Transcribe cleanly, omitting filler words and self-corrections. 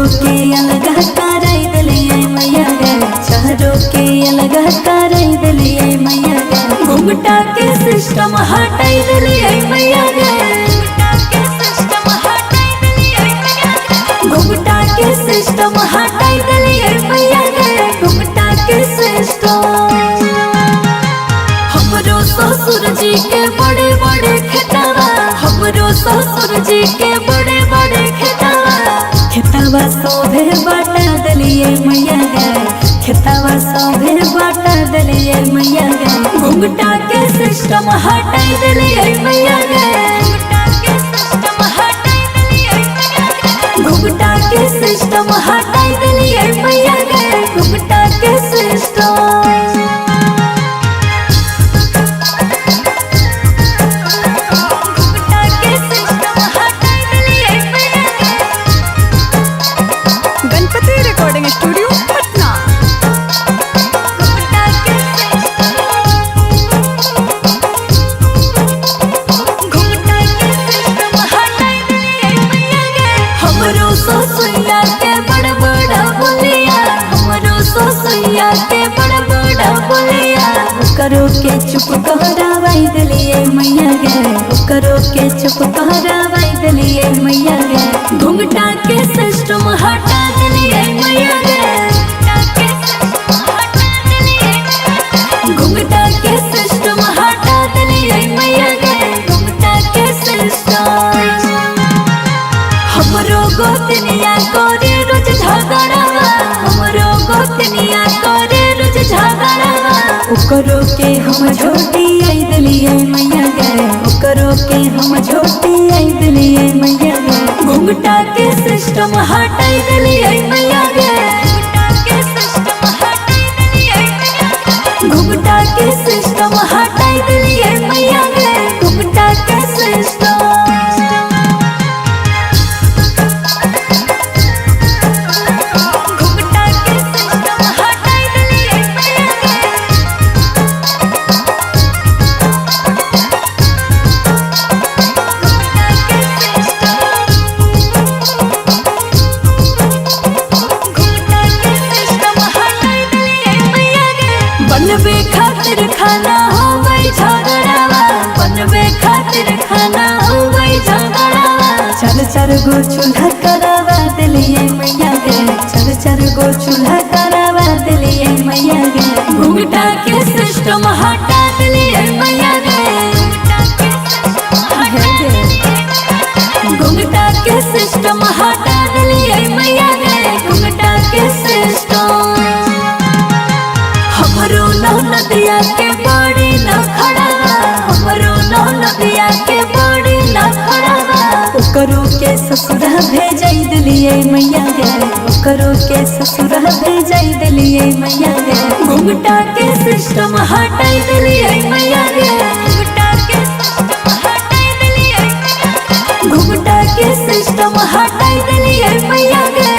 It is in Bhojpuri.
चारों के अलग कराई दिलिए मैया गे, चारों के अलग कराई दिलिए मैया गे। घुंघटा के सिस्टम हटाई दिलिए मैया गे, घुंघटा के सिस्टम हटाई दिलिए मैया गे, घुंघटा के सिस्टम। हमरो ससुर जी के बड़े बड़े खेतवा, हमरो ससुर जी के बड़े बड़े खेतवा, खेतवा सोभे बाटा दिलिए मैया गे, खेतवा सोभे बाटा दिलिए मैया गे। घुंघटा के सिस्टम हटाई दिलिए मैया गे, घुंघटा के सिस्टम हटाई दिलिए मैया गे, घुंघटा के सिस्टम। स्टूडियो पटना। हमरो ससुया के बड़ बड़ा बोलिया, हमरो ससुया के बड़ बड़ा बोलिया, करो के चुप कहरावाई दिलिए मैया गे, करो के चुप कहरावाई दिलिए मैया गे। घुंघटा के सिस्टम हटा दिलिए मैया गे, घुंघटा के सिस्टम हटा दिलिए मैया गे, घुंघटा के सिस्टम। हमरो गोतनिया करे रोज झगड़ावा, हमरो गोतनिया करे रोज झगड़ावा, ओकरो के हम झोटी आई दिलिए मैया गे, ओकरो के हम झोटी आई दिलिए मैया गे। घुंघटा के सिस्टम हटाई दिलिए मैया गे, घुंघटा के सिस्टम हटाई दिलिए मैया गे, घुंघटा के सिस्टम। बनबे खातिर खाना हो गई झगड़ावा, बनबे खातिर खाना हो गई झगड़ावा, चार चार गो चूल्हा करावा दिलिए मैया गे, चार चार गो चूल्हा करावा दिलिए मैया गे। घुंघटा के सिस्टम हटा दिलिए मैया गे, घुंघटा के सिस्टम हटा दिलिए मैया गे, घुंघटा के सिस्टम। हमरो नदिया के बड़ी न खड़ावा, हमरो नदिया के बड़ी न खड़ावा, ओकरो के ससुर भेजाई दिलिए मैया गे, ओकरो के ससुर भेजाई दिलिए मैया गे। घुंघटा के सिस्टम हटाई दिलिए मैया गे, घुंघटा के सिस्टम हटाई दिलिए मैया गे,